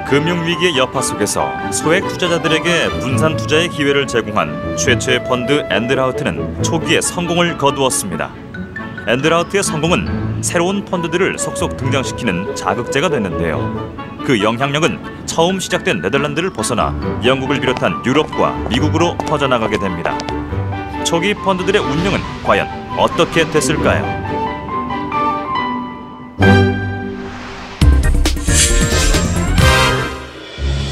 금융위기의 여파 속에서 소액 투자자들에게 분산 투자의 기회를 제공한 최초의 펀드 엔드라우트는 초기에 성공을 거두었습니다. 엔드라우트의 성공은 새로운 펀드들을 속속 등장시키는 자극제가 됐는데요. 그 영향력은 처음 시작된 네덜란드를 벗어나 영국을 비롯한 유럽과 미국으로 퍼져나가게 됩니다. 초기 펀드들의 운영은 과연 어떻게 됐을까요?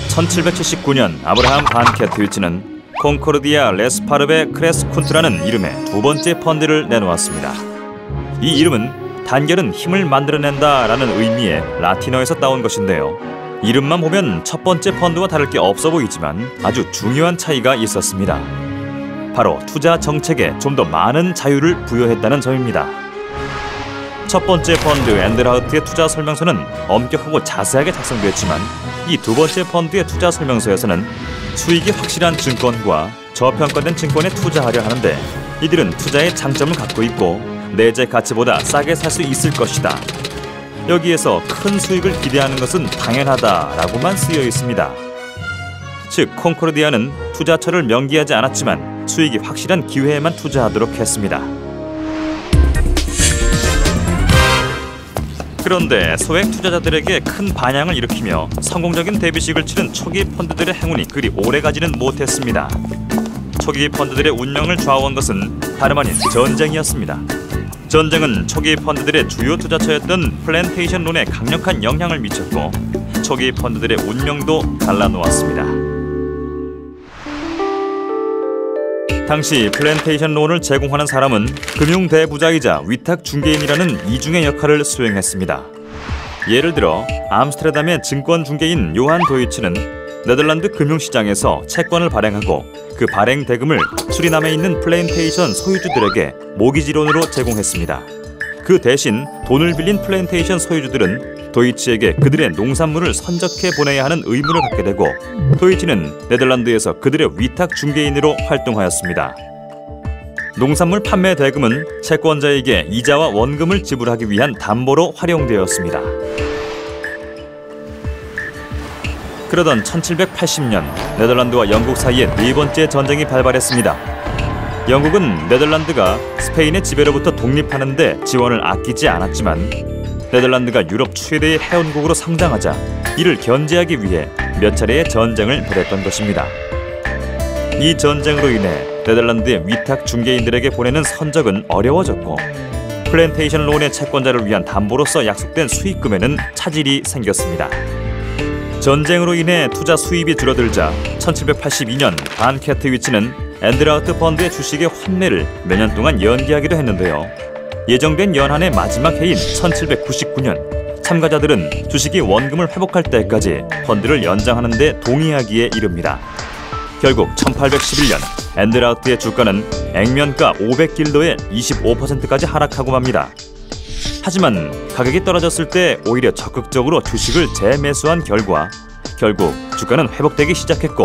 1779년 아브라함 반 캐트위츠는 콩코르디아 레스파르베 크레스쿤트라는 이름의 두 번째 펀드를 내놓았습니다. 이 이름은 단결은 힘을 만들어낸다라는 의미의 라틴어에서 따온 것인데요. 이름만 보면 첫 번째 펀드와 다를 게 없어 보이지만 아주 중요한 차이가 있었습니다. 바로 투자 정책에 좀 더 많은 자유를 부여했다는 점입니다. 첫 번째 펀드 엔드라우트의 투자 설명서는 엄격하고 자세하게 작성됐지만 이 두 번째 펀드의 투자 설명서에서는 수익이 확실한 증권과 저평가된 증권에 투자하려 하는데 이들은 투자의 장점을 갖고 있고 내재 가치보다 싸게 살 수 있을 것이다. 여기에서 큰 수익을 기대하는 것은 당연하다라고만 쓰여 있습니다. 즉 콩코르디아는 투자처를 명기하지 않았지만 수익이 확실한 기회에만 투자하도록 했습니다. 그런데 소액 투자자들에게 큰 반향을 일으키며 성공적인 데뷔식을 치른 초기 펀드들의 행운이 그리 오래가지는 못했습니다. 초기 펀드들의 운명을 좌우한 것은 다름 아닌 전쟁이었습니다. 전쟁은 초기 펀드들의 주요 투자처였던 플랜테이션론에 강력한 영향을 미쳤고 초기 펀드들의 운명도 갈라놓았습니다. 당시 플랜테이션론을 제공하는 사람은 금융대부자이자 위탁중개인이라는 이중의 역할을 수행했습니다. 예를 들어 암스테르담의 증권중개인 요한 도이츠는 네덜란드 금융시장에서 채권을 발행하고 그 발행 대금을 수리남에 있는 플랜테이션 소유주들에게 모기지론으로 제공했습니다. 그 대신 돈을 빌린 플랜테이션 소유주들은 도이치에게 그들의 농산물을 선적해 보내야 하는 의무를 갖게 되고 도이치는 네덜란드에서 그들의 위탁 중개인으로 활동하였습니다. 농산물 판매 대금은 채권자에게 이자와 원금을 지불하기 위한 담보로 활용되었습니다. 그러던 1780년 네덜란드와 영국 사이에 네 번째 전쟁이 발발했습니다. 영국은 네덜란드가 스페인의 지배로부터 독립하는 데 지원을 아끼지 않았지만 네덜란드가 유럽 최대의 해원국으로 성장하자 이를 견제하기 위해 몇 차례의 전쟁을 벌였던 것입니다. 이 전쟁으로 인해 네덜란드의 위탁 중개인들에게 보내는 선적은 어려워졌고 플랜테이션 론의 채권자를 위한 담보로서 약속된 수익금에는 차질이 생겼습니다. 전쟁으로 인해 투자 수입이 줄어들자 1782년 반 캐트위츠는 엔드라우트 펀드의 주식의 환매를 몇 년 동안 연기하기도 했는데요. 예정된 연한의 마지막 해인 1799년 참가자들은 주식이 원금을 회복할 때까지 펀드를 연장하는 데 동의하기에 이릅니다. 결국 1811년 엔드라우트의 주가는 액면가 500길더에 25%까지 하락하고 맙니다. 하지만 가격이 떨어졌을 때 오히려 적극적으로 주식을 재매수한 결과 결국 주가는 회복되기 시작했고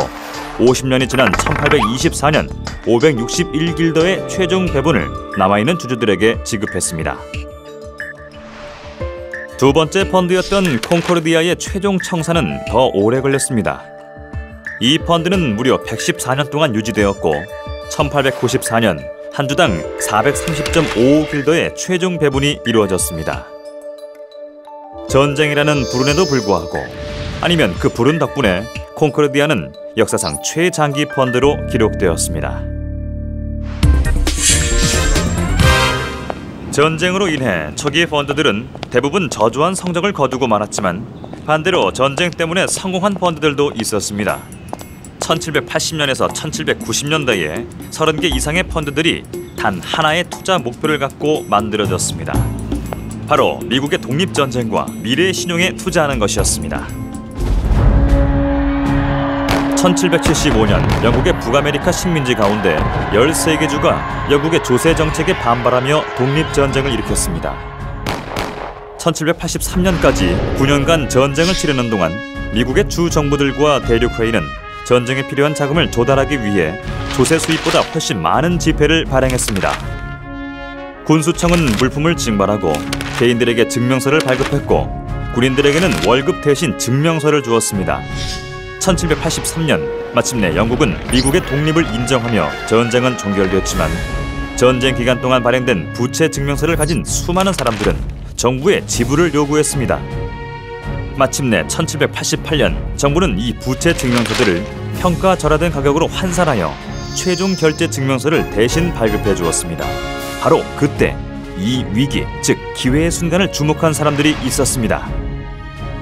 50년이 지난 1824년 561길더의 최종 배분을 남아있는 주주들에게 지급했습니다. 두 번째 펀드였던 콩코르디아의 최종 청산은 더 오래 걸렸습니다. 이 펀드는 무려 114년 동안 유지되었고 1894년 한 주당 430.55길더의 최종 배분이 이루어졌습니다. 전쟁이라는 불운에도 불구하고 아니면 그 불운 덕분에 콩코르디아는 역사상 최장기 펀드로 기록되었습니다. 전쟁으로 인해 초기 펀드들은 대부분 저조한 성적을 거두고 말았지만 반대로 전쟁 때문에 성공한 펀드들도 있었습니다. 1780년에서 1790년대에 30개 이상의 펀드들이 단 하나의 투자 목표를 갖고 만들어졌습니다. 바로 미국의 독립전쟁과 미래의 신용에 투자하는 것이었습니다. 1775년 영국의 북아메리카 식민지 가운데 13개 주가 영국의 조세 정책에 반발하며 독립전쟁을 일으켰습니다. 1783년까지 9년간 전쟁을 치르는 동안 미국의 주 정부들과 대륙회의는 전쟁에 필요한 자금을 조달하기 위해 조세 수입보다 훨씬 많은 지폐를 발행했습니다. 군수청은 물품을 증발하고 개인들에게 증명서를 발급했고 군인들에게는 월급 대신 증명서를 주었습니다. 1783년 마침내 영국은 미국의 독립을 인정하며 전쟁은 종결되었지만 전쟁 기간 동안 발행된 부채 증명서를 가진 수많은 사람들은 정부에 지불을 요구했습니다. 마침내 1788년 정부는 이 부채 증명서들을 평가절하된 가격으로 환산하여 최종 결제 증명서를 대신 발급해 주었습니다. 바로 그때 이 위기, 즉 기회의 순간을 주목한 사람들이 있었습니다.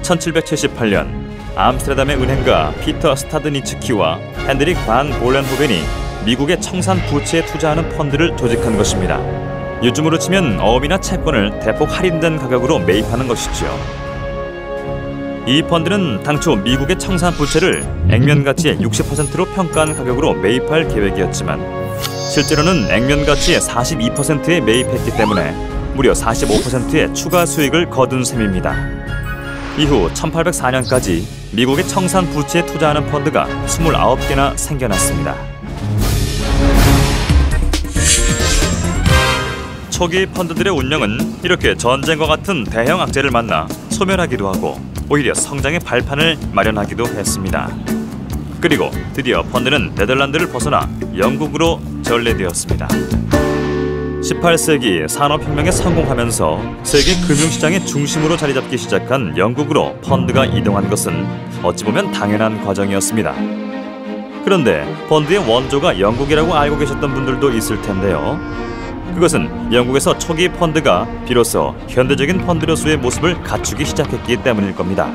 1778년 암스테르담의 은행가 피터 스타드니츠키와 핸드릭 반 볼렌호벤이 미국의 청산 부채에 투자하는 펀드를 조직한 것입니다. 요즘으로 치면 어업이나 채권을 대폭 할인된 가격으로 매입하는 것이죠. 이 펀드는 당초 미국의 청산 부채를 액면 가치의 60%로 평가한 가격으로 매입할 계획이었지만 실제로는 액면 가치의 42%에 매입했기 때문에 무려 45%의 추가 수익을 거둔 셈입니다. 이후 1804년까지 미국의 청산 부채에 투자하는 펀드가 29개나 생겨났습니다. 초기 펀드들의 운영은 이렇게 전쟁과 같은 대형 악재를 만나 소멸하기도 하고 오히려 성장의 발판을 마련하기도 했습니다. 그리고 드디어 펀드는 네덜란드를 벗어나 영국으로 전래되었습니다. 18세기 산업혁명에 성공하면서 세계 금융시장의 중심으로 자리잡기 시작한 영국으로 펀드가 이동한 것은 어찌 보면 당연한 과정이었습니다. 그런데 펀드의 원조가 영국이라고 알고 계셨던 분들도 있을 텐데요. 그것은 영국에서 초기 펀드가 비로소 현대적인 펀드로서의 모습을 갖추기 시작했기 때문일 겁니다.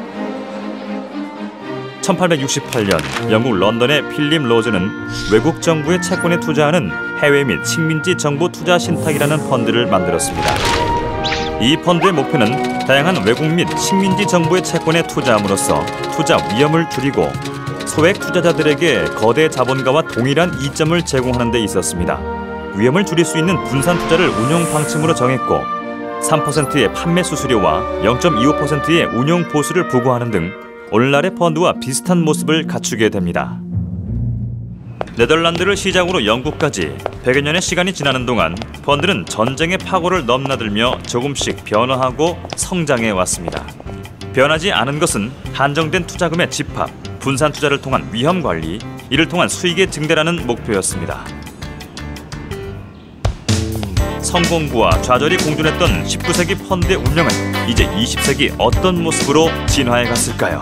1868년 영국 런던의 필립 로즈는 외국 정부의 채권에 투자하는 해외 및 식민지 정부 투자 신탁이라는 펀드를 만들었습니다. 이 펀드의 목표는 다양한 외국 및 식민지 정부의 채권에 투자함으로써 투자 위험을 줄이고 소액 투자자들에게 거대 자본가와 동일한 이점을 제공하는 데 있었습니다. 위험을 줄일 수 있는 분산 투자를 운용 방침으로 정했고 3%의 판매 수수료와 0.25%의 운용 보수를 부과하는 등 오늘날의 펀드와 비슷한 모습을 갖추게 됩니다. 네덜란드를 시작으로 영국까지 100여 년의 시간이 지나는 동안 펀드는 전쟁의 파고를 넘나들며 조금씩 변화하고 성장해 왔습니다. 변하지 않은 것은 한정된 투자금의 집합, 분산 투자를 통한 위험 관리, 이를 통한 수익의 증대라는 목표였습니다. 성공부와 좌절이 공존했던 19세기 펀드의 운영은 이제 20세기 어떤 모습으로 진화해 갔을까요?